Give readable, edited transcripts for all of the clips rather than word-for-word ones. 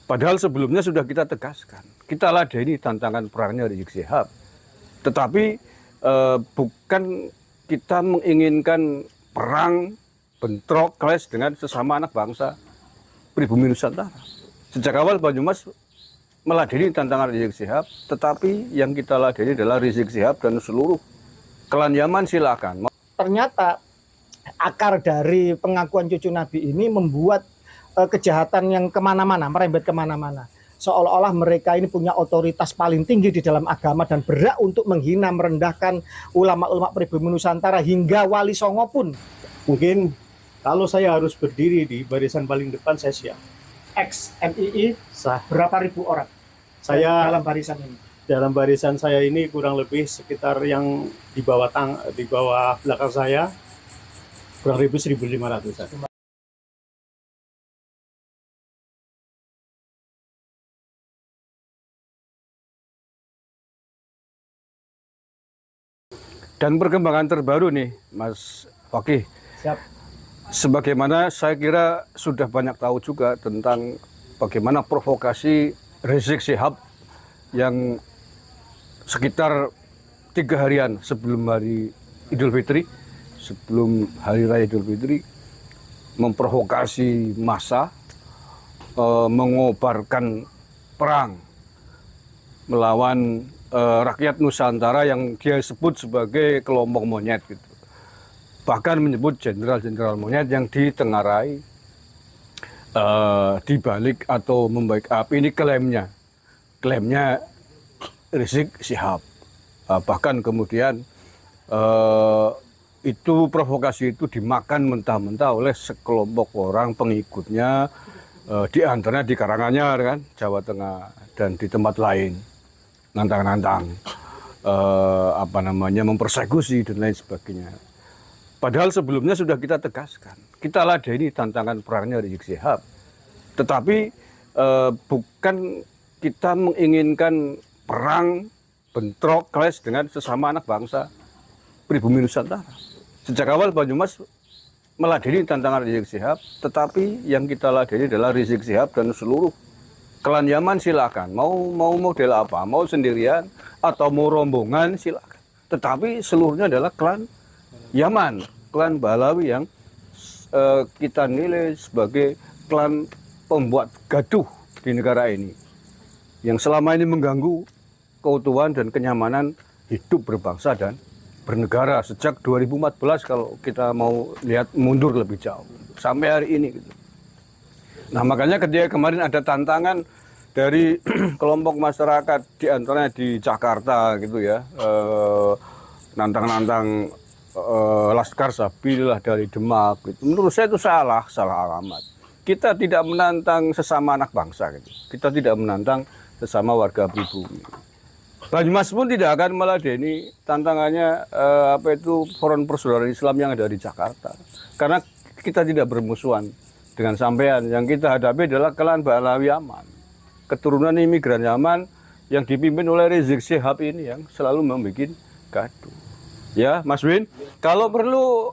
Padahal sebelumnya sudah kita tegaskan, kita ladeni tantangan perangnya Rizik Syihab. Tetapi bukan kita menginginkan perang, bentrok, clash dengan sesama anak bangsa pribumi Nusantara. Sejak awal Banyumas meladeni tantangan Rizik Syihab, tetapi yang kita ladeni adalah Rizik Syihab dan seluruh klan Yaman silakan. Ternyata akar dari pengakuan cucu Nabi ini membuat kejahatan yang kemana-mana, merembet kemana-mana. Seolah-olah mereka ini punya otoritas paling tinggi di dalam agama dan berhak untuk menghina, merendahkan ulama-ulama pribumi Nusantara hingga Wali Songo pun. Mungkin kalau saya harus berdiri di barisan paling depan, saya siap. Ex-MII Sah. berapa ribu orang Saya dalam barisan ini? dalam barisan saya ini kurang lebih sekitar yang di bawah belakang saya kurang lebih 1.500. Dan perkembangan terbaru nih, Mas Fakih. Siap. Sebagaimana saya kira sudah banyak tahu juga tentang bagaimana provokasi Rizik Syihab yang sekitar 3 harian sebelum hari Idul Fitri, sebelum Hari Raya Idul Fitri, memprovokasi massa, mengobarkan perang melawan rakyat Nusantara yang dia sebut sebagai kelompok monyet gitu. Bahkan menyebut jenderal-jenderal monyet yang ditengarai dibalik atau membackup, ini klaimnya Rizik Syihab. Bahkan kemudian itu provokasi itu dimakan mentah-mentah oleh sekelompok orang pengikutnya, di antaranya di Karanganyar kan, Jawa Tengah, dan di tempat lain. Nantang-nantang, mempersekusi dan lain sebagainya. Padahal sebelumnya sudah kita tegaskan, kita ladeni tantangan perangnya Rizik Syihab. Tetapi bukan kita menginginkan perang, bentrok, clash dengan sesama anak bangsa pribumi Nusantara. Sejak awal Banyumas meladeni tantangan Rizik Syihab, tetapi yang kita ladeni adalah Rizik Syihab dan seluruh klan Yaman silakan, mau model apa, mau sendirian atau mau rombongan silakan. Tetapi seluruhnya adalah klan Yaman, klan Balawi yang kita nilai sebagai klan pembuat gaduh di negara ini, yang selama ini mengganggu keutuhan dan kenyamanan hidup berbangsa dan bernegara sejak 2014 kalau kita mau lihat mundur lebih jauh sampai hari ini gitu. Nah, makanya ketika kemarin ada tantangan dari kelompok masyarakat di antaranya di Jakarta gitu ya, nantang-nantang Laskar Sabilillah dari Demak gitu. Menurut saya itu salah alamat. Kita tidak menantang sesama anak bangsa gitu. Kita tidak menantang sesama warga pribumi. Banyumas pun tidak akan meladeni tantangannya Forum Persaudaraan Islam yang ada di Jakarta. Karena kita tidak bermusuhan dengan sampean. Yang kita hadapi adalah klan Balawi Yaman, keturunan imigran Yaman yang dipimpin oleh Rizik Syihab ini yang selalu membuat gaduh. Ya, Mas Win, kalau perlu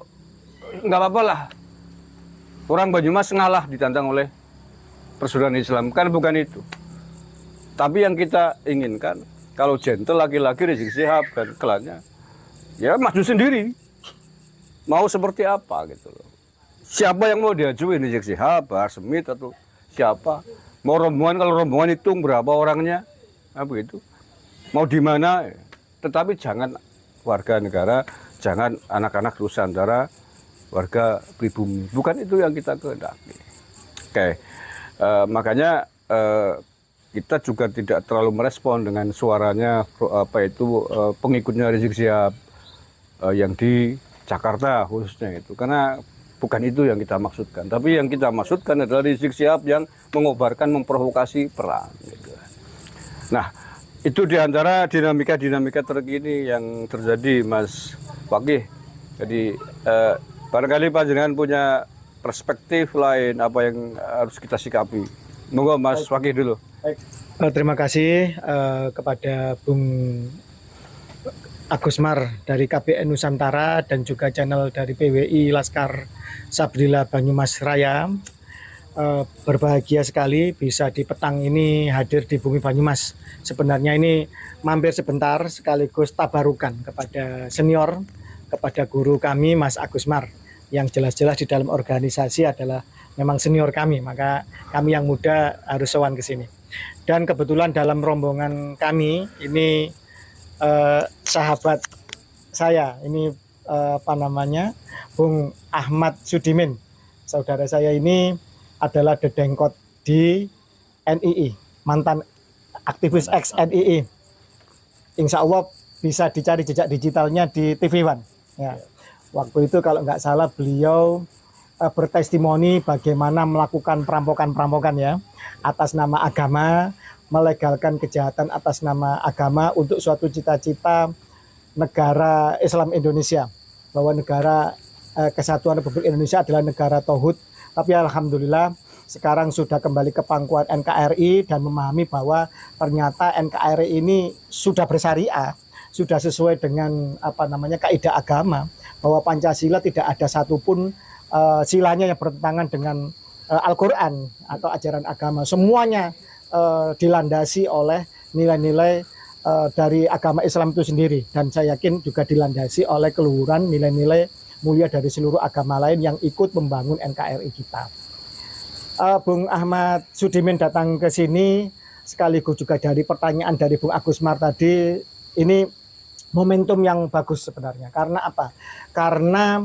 nggak apa-apa lah. Orang Banyumas ngalah ditantang oleh Persaudaraan Islam, kan bukan itu. Tapi yang kita inginkan, kalau gentle laki-laki Rizik Syihab dan klannya, ya maju sendiri. Mau seperti apa gitu loh. Siapa yang mau diajuin, Rizik Syihab, Bahar Smith atau siapa? Mau rombongan, kalau rombongan hitung berapa orangnya, begitu. Mau di mana? Tetapi jangan warga negara, jangan anak-anak Nusantara, warga pribumi. Bukan itu yang kita kehendaki. Oke, makanya kita juga tidak terlalu merespon dengan suaranya pengikutnya Rizik Syihab yang di Jakarta khususnya itu, karena bukan itu yang kita maksudkan. Tapi yang kita maksudkan adalah Rizik Syihab yang mengobarkan, memprovokasi perang. Gitu. Nah, itu diantara dinamika-dinamika terkini yang terjadi, Mas Fakih. Jadi barangkali panjenengan punya perspektif lain apa yang harus kita sikapi. Monggo Mas Fakih dulu. Baik. Terima kasih kepada Bung Agus Mar dari KBN Nusantara dan juga channel dari PWI Laskar Sabilillah Banyumas Raya. Berbahagia sekali bisa di petang ini hadir di Bumi Banyumas. Sebenarnya ini mampir sebentar sekaligus tabarukan kepada senior, kepada guru kami Mas Agus Mar, yang jelas-jelas di dalam organisasi adalah memang senior kami, maka kami yang muda harus sowan ke sini. Dan kebetulan dalam rombongan kami ini sahabat saya, ini Bung Ahmad Sudimin. Saudara saya ini adalah dedengkot di NII, mantan aktivis ex NII. Insya Allah bisa dicari jejak digitalnya di TV One. Ya. Waktu itu kalau nggak salah beliau bertestimoni bagaimana melakukan perampokan-perampokan ya atas nama agama, melegalkan kejahatan atas nama agama untuk suatu cita-cita negara Islam Indonesia, bahwa negara Kesatuan Republik Indonesia adalah negara tauhid. Tapi alhamdulillah sekarang sudah kembali ke pangkuan NKRI dan memahami bahwa ternyata NKRI ini sudah bersyariah, sudah sesuai dengan kaidah agama, bahwa Pancasila tidak ada satupun silanya yang bertentangan dengan Al-Quran atau ajaran agama. Semuanya dilandasi oleh nilai-nilai dari agama Islam itu sendiri, dan saya yakin juga dilandasi oleh keluhuran nilai-nilai mulia dari seluruh agama lain yang ikut membangun NKRI kita. Bung Ahmad Sudimin datang ke sini sekaligus juga dari pertanyaan dari Bung Agus Mar tadi, ini momentum yang bagus sebenarnya. Karena apa? Karena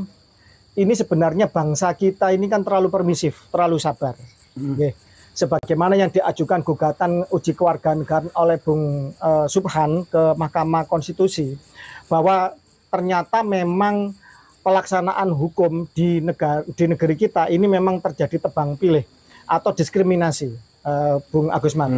ini sebenarnya bangsa kita ini kan terlalu permisif, terlalu sabar. Okay. Sebagaimana yang diajukan gugatan uji kewarganegaraan oleh Bung Subhan ke Mahkamah Konstitusi, bahwa ternyata memang pelaksanaan hukum di negeri kita ini memang terjadi tebang pilih atau diskriminasi, Bung Agus Mar.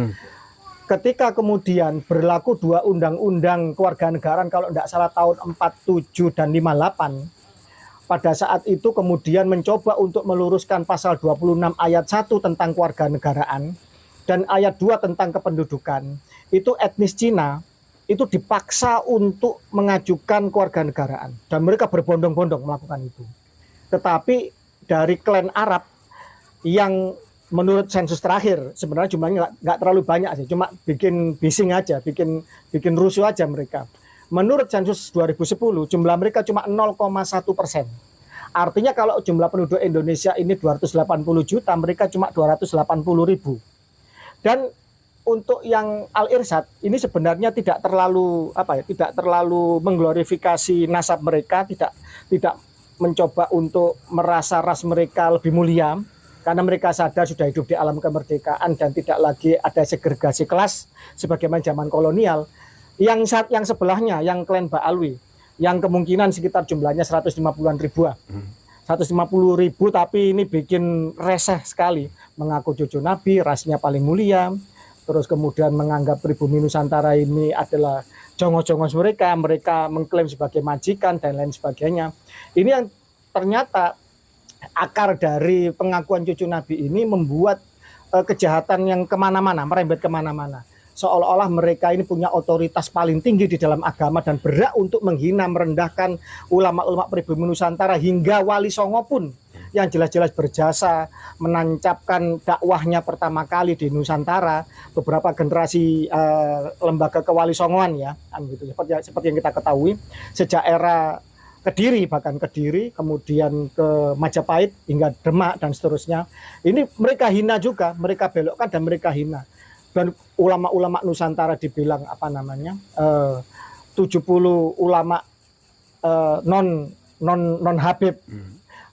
Ketika kemudian berlaku dua undang-undang kewarganegaraan kalau tidak salah tahun 47 dan 58, pada saat itu kemudian mencoba untuk meluruskan pasal 26 ayat 1 tentang kewarganegaraan dan ayat 2 tentang kependudukan, itu etnis Cina itu dipaksa untuk mengajukan kewarganegaraan dan mereka berbondong-bondong melakukan itu. Tetapi dari klan Arab yang menurut sensus terakhir sebenarnya jumlahnya nggak terlalu banyak sih, cuma bikin bising aja, bikin rusuh aja mereka. Menurut sensus 2010 jumlah mereka cuma 0,1%. Artinya kalau jumlah penduduk Indonesia ini 280 juta, mereka cuma 280.000. Dan untuk yang Al-Irsyad ini sebenarnya tidak terlalu mengglorifikasi nasab mereka, tidak mencoba untuk merasa ras mereka lebih mulia, karena mereka sadar sudah hidup di alam kemerdekaan dan tidak lagi ada segregasi kelas sebagaimana zaman kolonial. Yang sebelahnya, yang klan Ba'alwi, yang kemungkinan sekitar jumlahnya 150-an ribuan. 150.000, tapi ini bikin reseh sekali, mengaku cucu Nabi, rasnya paling mulia. Terus kemudian menganggap pribumi Nusantara ini adalah jongos-jongos mereka mengklaim sebagai majikan dan lain sebagainya. Ini yang ternyata akar dari pengakuan cucu Nabi ini membuat kejahatan yang kemana-mana, merembet kemana-mana. Seolah-olah mereka ini punya otoritas paling tinggi di dalam agama dan berhak untuk menghina, merendahkan ulama-ulama pribumi Nusantara, hingga Wali Songo pun yang jelas-jelas berjasa menancapkan dakwahnya pertama kali di Nusantara, beberapa generasi lembaga kewali songoan ya, gitu. Seperti yang kita ketahui sejak era Kediri, bahkan Kediri, kemudian ke Majapahit hingga Demak dan seterusnya. Ini mereka hina juga, mereka belokkan dan mereka hina. Dan ulama-ulama Nusantara dibilang 70 ulama non Habib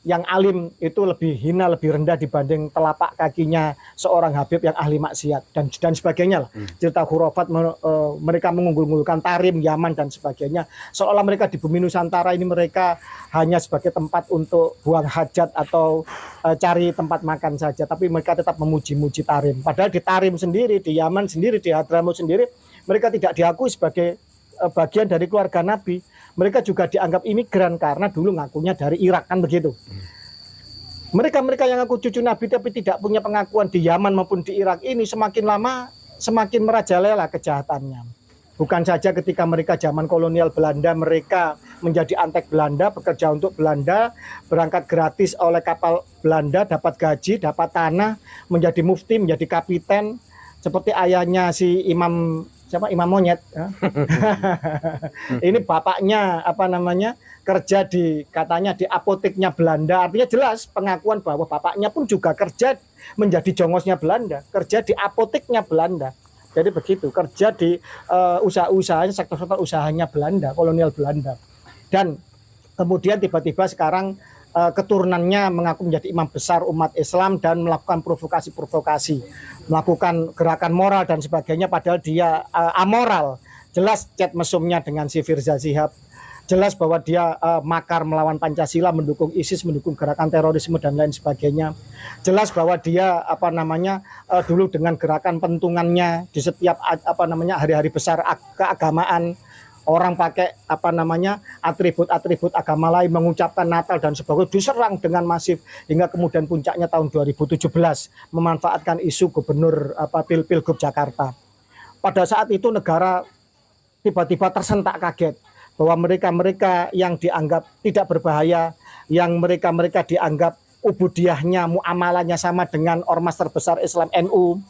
yang alim itu lebih hina, lebih rendah dibanding telapak kakinya seorang Habib yang ahli maksiat dan sebagainya lah. Cerita khurafat, mereka mengunggul-unggulkan Tarim, Yaman dan sebagainya. Seolah mereka di bumi Nusantara ini mereka hanya sebagai tempat untuk buang hajat atau cari tempat makan saja, tapi mereka tetap memuji-muji Tarim. Padahal di Tarim sendiri, di Yaman sendiri, di Hadramaut sendiri, mereka tidak diakui sebagai bagian dari keluarga Nabi. Mereka juga dianggap imigran karena dulu ngakunya dari Irak, kan begitu. Mereka yang ngaku cucu Nabi tapi tidak punya pengakuan di Yaman maupun di Irak ini semakin lama semakin merajalela kejahatannya. Bukan saja ketika mereka zaman kolonial Belanda, mereka menjadi antek Belanda, bekerja untuk Belanda, berangkat gratis oleh kapal Belanda, dapat gaji, dapat tanah, menjadi mufti, menjadi kapiten, seperti ayahnya si Imam Imam Monyet. Ya. Ini bapaknya kerja katanya di apoteknya Belanda. Artinya jelas pengakuan bahwa bapaknya pun juga kerja menjadi jongosnya Belanda, kerja di apoteknya Belanda. Jadi begitu, kerja di usaha-usahanya, sektor-sektor usahanya Belanda, kolonial Belanda. Dan kemudian tiba-tiba sekarang keturunannya mengaku menjadi imam besar umat Islam dan melakukan provokasi-provokasi, melakukan gerakan moral dan sebagainya, padahal dia amoral. Jelas chat mesumnya dengan si Firza Shihab, jelas bahwa dia makar melawan Pancasila, mendukung ISIS, mendukung gerakan terorisme dan lain sebagainya. Jelas bahwa dia dulu dengan gerakan pentungannya di setiap hari-hari besar keagamaan, orang pakai atribut-atribut agama lain, mengucapkan Natal dan sebagainya, diserang dengan masif hingga kemudian puncaknya tahun 2017 memanfaatkan isu gubernur Pilgub Jakarta. Pada saat itu negara tiba-tiba tersentak kaget bahwa mereka-mereka yang dianggap tidak berbahaya, yang mereka-mereka dianggap ubudiyahnya, muamalahnya sama dengan ormas terbesar Islam NU,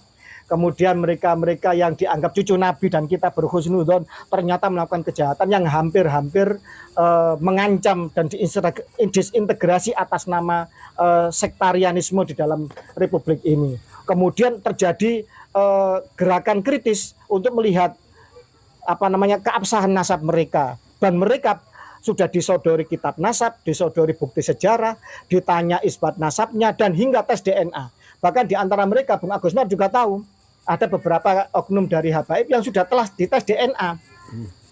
kemudian mereka-mereka yang dianggap cucu Nabi dan kita berhusnudzon, ternyata melakukan kejahatan yang hampir-hampir mengancam dan disintegrasi atas nama sektarianisme di dalam Republik ini. Kemudian terjadi gerakan kritis untuk melihat keabsahan nasab mereka, dan mereka sudah disodori kitab nasab, disodori bukti sejarah, ditanya isbat nasabnya, dan hingga tes DNA. Bahkan di antara mereka Bung Agus Mar juga tahu ada beberapa oknum dari habaib yang telah dites DNA.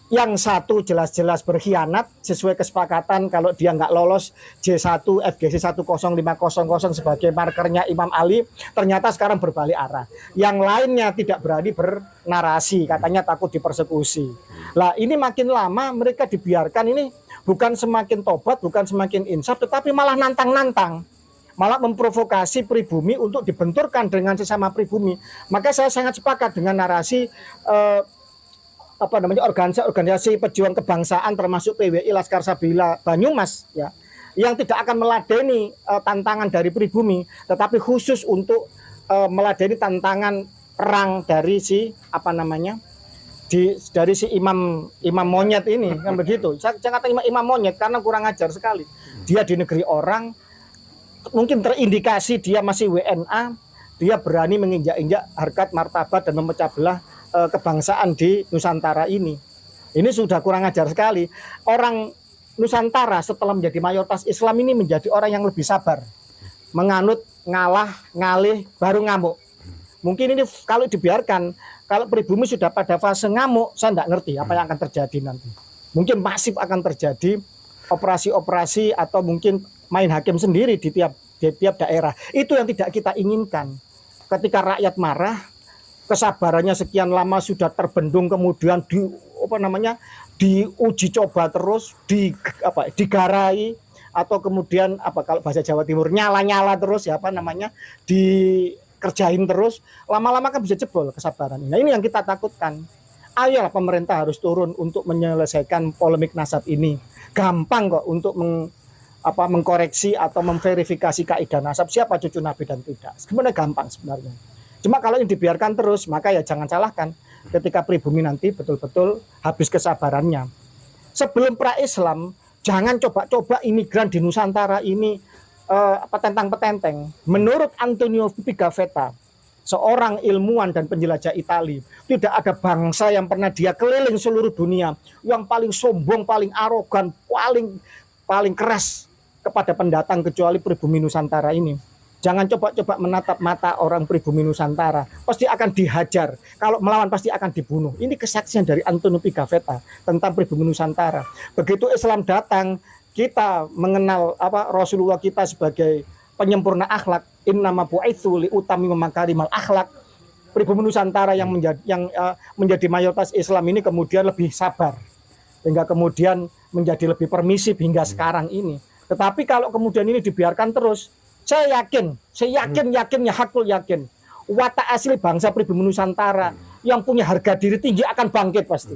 Yang satu jelas-jelas berkhianat sesuai kesepakatan, kalau dia nggak lolos J1 FGC 10500 sebagai markernya Imam Ali, ternyata sekarang berbalik arah. Yang lainnya tidak berani bernarasi, katanya takut dipersekusi. Lah ini makin lama mereka dibiarkan, ini bukan semakin tobat, bukan semakin insaf, tetapi malah nantang-nantang, malah memprovokasi pribumi untuk dibenturkan dengan sesama pribumi. Maka saya sangat sepakat dengan narasi organisasi pejuang kebangsaan termasuk PWI Laskar Sabila Banyumas, ya, yang tidak akan meladeni tantangan dari pribumi, tetapi khusus untuk meladeni tantangan perang dari si dari si imam monyet ini, kan begitu. Saya kata imam monyet karena kurang ajar sekali. Dia di negeri orang, mungkin terindikasi dia masih WNA, dia berani menginjak-injak harkat martabat dan memecah belah kebangsaan di Nusantara ini. Ini sudah kurang ajar sekali. Orang Nusantara setelah menjadi mayoritas Islam ini menjadi orang yang lebih sabar, menganut, ngalah, ngalih, baru ngamuk. Mungkin ini kalau dibiarkan, kalau pribumi sudah pada fase ngamuk, saya tidak ngerti apa yang akan terjadi nanti. Mungkin masif akan terjadi operasi-operasi atau mungkin main hakim sendiri di tiap daerah. Itu yang tidak kita inginkan. Ketika rakyat marah, kesabarannya sekian lama sudah terbendung, kemudian diuji coba terus, digarai, atau kemudian kalau bahasa Jawa Timur nyala-nyala terus, dikerjain terus, lama-lama kan bisa jebol kesabaran. Nah ini yang kita takutkan. Ayolah pemerintah harus turun untuk menyelesaikan polemik nasab ini. Gampang kok untuk mengkoreksi atau memverifikasi kaidah nasab siapa cucu Nabi dan tidak. Sebenarnya gampang sebenarnya. Cuma kalau ini dibiarkan terus, maka ya jangan salahkan ketika pribumi nanti betul-betul habis kesabarannya. Sebelum pra-Islam, jangan coba-coba imigran di Nusantara ini petentang-petenteng. Menurut Antonio Pigafetta, seorang ilmuwan dan penjelajah Itali, tidak ada bangsa yang pernah dia keliling seluruh dunia yang paling sombong, paling arogan, paling keras kepada pendatang kecuali pribumi Nusantara ini. Jangan coba-coba menatap mata orang pribumi Nusantara. Pasti akan dihajar. Kalau melawan pasti akan dibunuh. Ini kesaksian dari Antonio Pigafetta tentang pribumi Nusantara. Begitu Islam datang, kita mengenal Rasulullah kita sebagai penyempurna akhlak. Innama bu'itsu liutami makarimal akhlak. Pribumi Nusantara yang menjadi mayoritas Islam ini kemudian lebih sabar, hingga kemudian menjadi lebih permisif hingga sekarang ini. Tetapi kalau kemudian ini dibiarkan terus, saya yakin, hakul yakin, watak asli bangsa pribumi Nusantara yang punya harga diri tinggi akan bangkit pasti.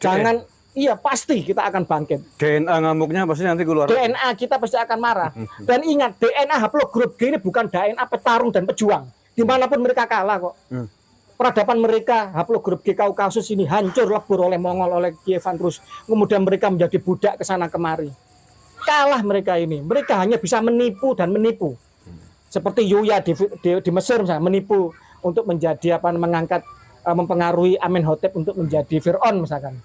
Jangan, iya pasti kita akan bangkit. DNA ngamuknya pasti nanti keluar. DNA kita pasti akan marah. Dan ingat, DNA haplogrup G ini bukan DNA petarung dan pejuang. Dimanapun mereka kalah kok. Peradaban mereka, haplogrup G Kaukasus ini hancur lebur oleh Mongol, oleh Kievan Rus. Kemudian mereka menjadi budak ke sana kemari. Kalah mereka ini. Mereka hanya bisa menipu dan menipu. Seperti Yuya di Mesir misalnya, menipu untuk menjadi mengangkat, mempengaruhi Amenhotep untuk menjadi Fir'aun misalkan.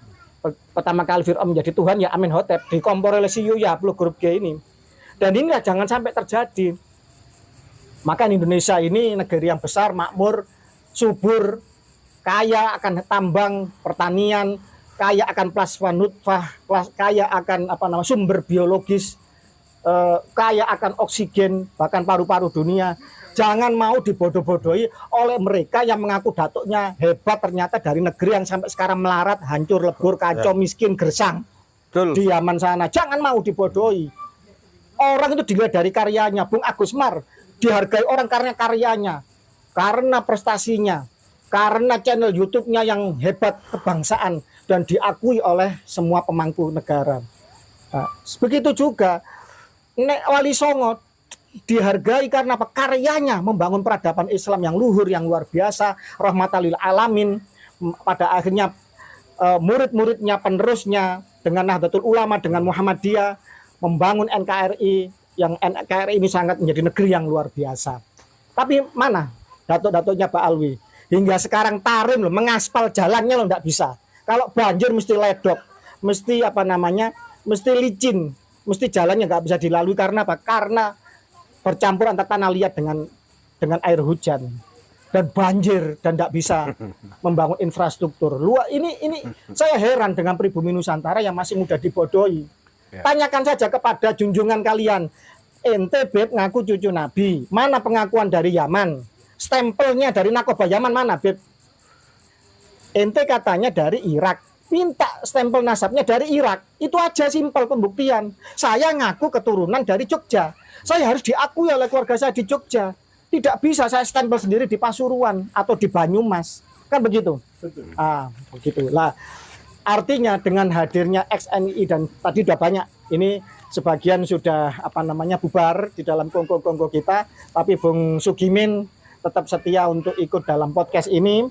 Pertama kali Fir'aun menjadi Tuhan ya Amenhotep, dikompor oleh si Yuya, haplogrup G ini. Dan ini jangan sampai terjadi. Maka Indonesia ini negeri yang besar, makmur, subur, kaya akan tambang, pertanian, kaya akan plasma nutfah, kaya akan sumber biologis, kaya akan oksigen, bahkan paru-paru dunia. Jangan mau dibodoh-bodohi oleh mereka yang mengaku datuknya hebat, ternyata dari negeri yang sampai sekarang melarat, hancur, lebur, kacau, miskin, gersang. Betul. Di Yaman sana. Jangan mau dibodohi. Orang itu dilihat dari karyanya. Bung Agus Mar dihargai orang karena karyanya, karena prestasinya, karena channel YouTube-nya yang hebat kebangsaan dan diakui oleh semua pemangku negara. Nah, begitu juga Nek Wali Songo dihargai karena apa? Karyanya membangun peradaban Islam yang luhur, yang luar biasa, rahmatan lil alamin. Pada akhirnya murid-muridnya, penerusnya dengan Nahdlatul Ulama, dengan Muhammadiyah membangun NKRI, yang NKRI ini sangat menjadi negeri yang luar biasa. Tapi mana datuk-datuknya Pak Alwi? Hingga sekarang Tarim loh, mengaspal jalannya loh, nggak bisa. Kalau banjir mesti ledok, mesti mesti licin, mesti jalannya nggak bisa dilalui karena apa? Karena bercampur antara tanah liat dengan air hujan dan banjir dan tidak bisa membangun infrastruktur. Ini saya heran dengan pribumi Nusantara yang masih mudah dibodohi. Tanyakan saja kepada junjungan kalian. Ente Beb ngaku cucu Nabi. Mana pengakuan dari Yaman? Stempelnya dari Nakoba Yaman mana Beb? Ente katanya dari Irak. Minta stempel nasabnya dari Irak. Itu aja simpel pembuktian. Saya ngaku keturunan dari Jogja. Saya harus diakui oleh keluarga saya di Jogja. Tidak bisa saya stempel sendiri di Pasuruan atau di Banyumas. Kan begitu? Betul. Begitu. Lah, artinya dengan hadirnya XNI dan tadi sudah banyak, ini sebagian sudah bubar di dalam kongko-kongko kita, tapi Bung Sugimin tetap setia untuk ikut dalam podcast ini.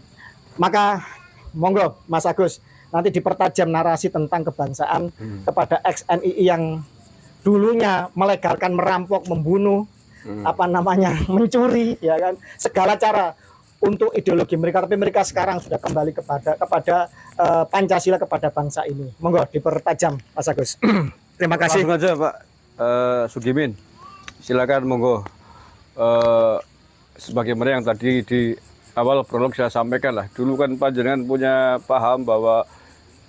Maka monggo Mas Agus, nanti dipertajam narasi tentang kebangsaan kepada XNI yang dulunya melegalkan merampok, membunuh, mencuri, ya kan, segala cara untuk ideologi mereka, tapi mereka sekarang sudah kembali kepada Pancasila, kepada bangsa ini. Monggo dipertajam Mas Agus. Terima kasih. Langsung aja Pak Sugimin, silakan monggo. Sebagaimana yang tadi di awal prolog saya sampaikan lah, dulu kan panjenengan punya paham bahwa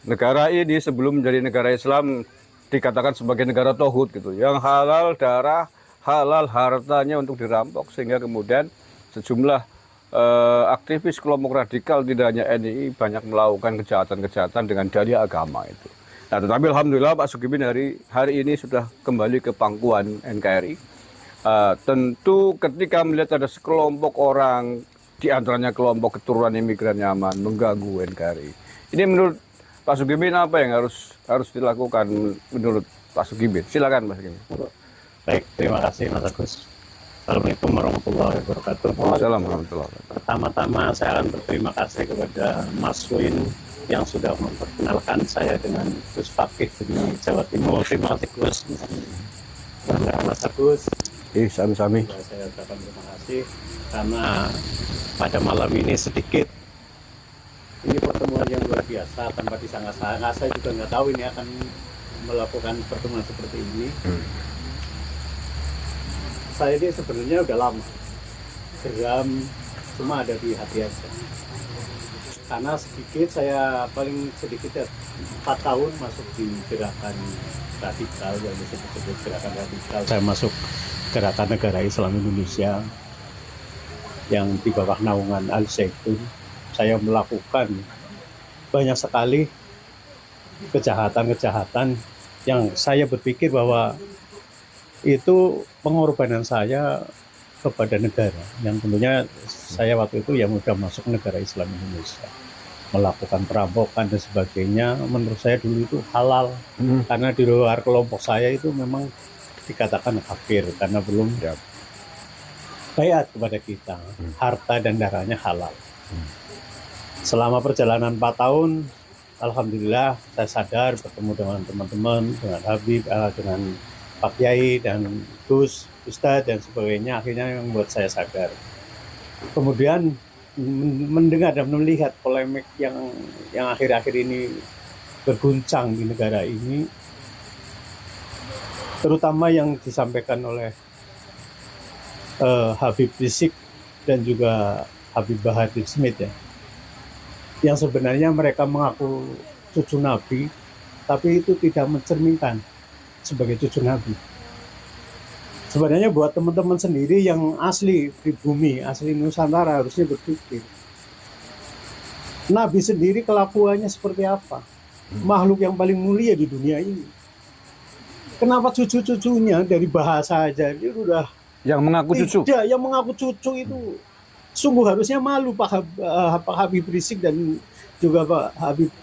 negara ini sebelum menjadi negara Islam dikatakan sebagai negara tauhid gitu, yang halal darah, halal hartanya untuk dirampok, sehingga kemudian sejumlah aktivis kelompok radikal tidak hanya NII banyak melakukan kejahatan-kejahatan dengan dalih agama itu. Nah, tetapi alhamdulillah Pak Sugimin hari ini sudah kembali ke pangkuan NKRI. Tentu ketika melihat ada sekelompok orang, di antaranya kelompok keturunan imigran Yaman mengganggu NKRI. Ini menurut Pak Sugimin apa yang harus dilakukan menurut Pak Sugimin? Silakan Pak Sugimin. Baik, terima kasih Mas Agus. Assalamualaikum warahmatullahi wabarakatuh. Assalamualaikum warahmatullahi wabarakatuh. Pertama-tama saya akan berterima kasih kepada Mas Win yang sudah memperkenalkan saya dengan Gus Fakih di Jawa Timur. Terima kasih Gus. Mas Agus. Sami-sami. Saya ucapkan terima kasih karena pada malam ini sedikit. Ini pertemuan yang luar biasa tanpa disangka-sangka. Saya juga nggak tahu ini akan melakukan pertemuan seperti ini. Saya ini sebenarnya udah lama geram, cuma ada di hati aja. Karena sedikit, saya paling sedikit ya 4 tahun masuk di gerakan radikal, yang disebut gerakan radikal. Saya masuk gerakan negara Islam Indonesia yang di bawah naungan Al Zaitun. Saya melakukan banyak sekali kejahatan-kejahatan yang saya berpikir bahwa itu pengorbanan saya kepada negara yang tentunya saya waktu itu yang udah masuk negara Islam Indonesia, melakukan perampokan dan sebagainya, menurut saya dulu itu halal karena di luar kelompok saya itu memang dikatakan kafir karena belum bayat kepada kita, harta dan darahnya halal. Selama perjalanan 4 tahun, alhamdulillah saya sadar bertemu dengan teman-teman, dengan Habib, dengan Pak Kiai dan Gus, Ustadz dan sebagainya, akhirnya yang membuat saya sadar. Kemudian mendengar dan melihat polemik yang akhir-akhir ini berguncang di negara ini, terutama yang disampaikan oleh Habib Rizik dan juga Habib Bahar bin Smith ya, yang sebenarnya mereka mengaku cucu Nabi, tapi itu tidak mencerminkan sebagai cucu Nabi. Sebenarnya buat teman-teman sendiri yang asli pribumi, asli Nusantara harusnya berpikir, Nabi sendiri kelakuannya seperti apa? Makhluk yang paling mulia di dunia ini. Kenapa cucu-cucunya dari bahasa aja itu udah Yang mengaku cucu. tidak, yang mengaku cucu itu sungguh harusnya malu Pak Habib Rizik dan juga Pak Habib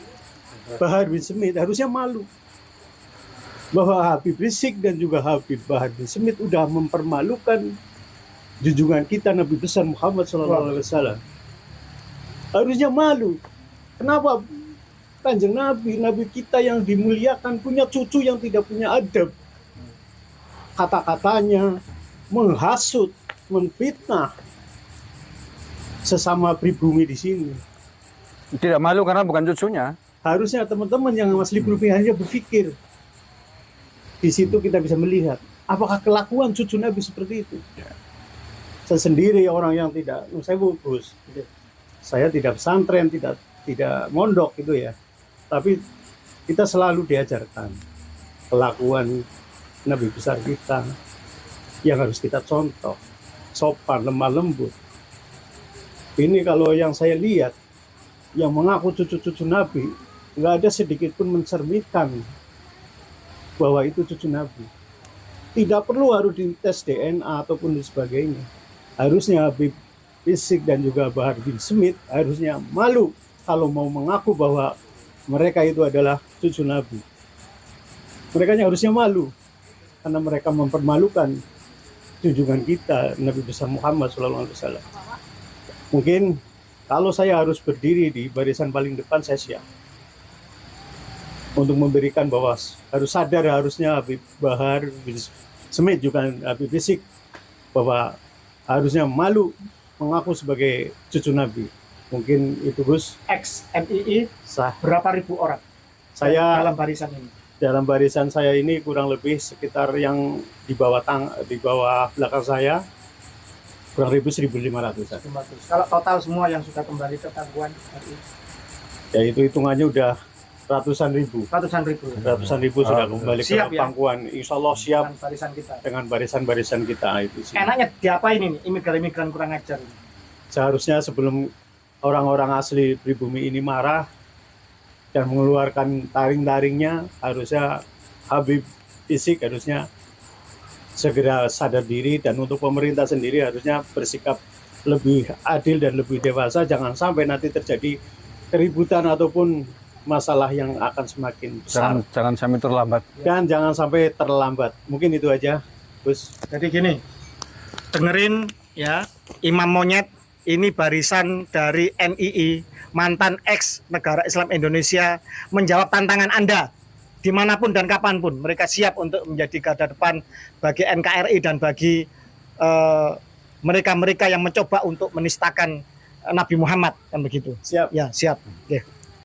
Bahar bin Smith, harusnya malu bahwa Habib Rizik dan juga Habib Bahar bin Smith udah mempermalukan junjungan kita Nabi besar Muhammad SAW. Harusnya malu. Kenapa? Kanjeng Nabi kita yang dimuliakan punya cucu yang tidak punya adab. Kata-katanya menghasut, menfitnah sesama pribumi di sini. Tidak malu karena bukan cucunya. Harusnya teman-teman yang asli pribumi hanya berpikir. Di situ kita bisa melihat apakah kelakuan cucu Nabi seperti itu. Saya sendiri orang yang tidak, saya bagus. Saya tidak pesantren, tidak mondok gitu ya. Tapi kita selalu diajarkan kelakuan Nabi besar kita yang harus kita contoh, sopan, lemah lembut. Ini kalau yang saya lihat, yang mengaku cucu-cucu Nabi, nggak ada sedikit pun mencerminkan bahwa itu cucu Nabi. Tidak perlu harus dites DNA ataupun sebagainya. Harusnya Habib Rizik dan juga Bahar bin Smith harusnya malu kalau mau mengaku bahwa mereka itu adalah cucu Nabi. Mereka harusnya malu karena mereka mempermalukan junjungan kita Nabi besar Muhammad SAW. Mungkin kalau saya harus berdiri di barisan paling depan, saya siap untuk memberikan bahwa harus sadar harusnya Habib Bahar bin Smith juga Habib Rizik bahwa harusnya malu mengaku sebagai cucu Nabi. Mungkin itu Gus. Ex MII Sah. berapa ribu orang Saya dalam barisan ini? dalam barisan saya ini kurang lebih sekitar yang di bawah belakang saya kurang lebih 1.500. Kalau total semua yang sudah kembali ke pangkuan RI, Ya itu hitungannya udah ratusan ribu. ratusan ribu Sudah kembali Siap, ke ya? pangkuan. Insya Allah siap dengan barisan kita. dengan barisan-barisan kita itu sih. Enaknya diapain ini imigran-imigran kurang ajar ini? Seharusnya sebelum orang-orang asli pribumi ini marah dan mengeluarkan taring-taringnya, harusnya Habib Rizik harusnya segera sadar diri, dan untuk pemerintah sendiri harusnya bersikap lebih adil dan lebih dewasa. Jangan sampai nanti terjadi keributan ataupun masalah yang akan semakin besar. Jangan sampai terlambat. Dan jangan sampai terlambat. Mungkin itu aja, Gus. Jadi gini, dengerin ya, Imam Monyet ini barisan dari NII, mantan ex negara Islam Indonesia, menjawab tantangan Anda dimanapun dan kapanpun. Mereka siap untuk menjadi garda depan bagi NKRI dan bagi mereka-mereka yang mencoba untuk menistakan Nabi Muhammad, kan begitu. Siap. Ya, siap. Oke.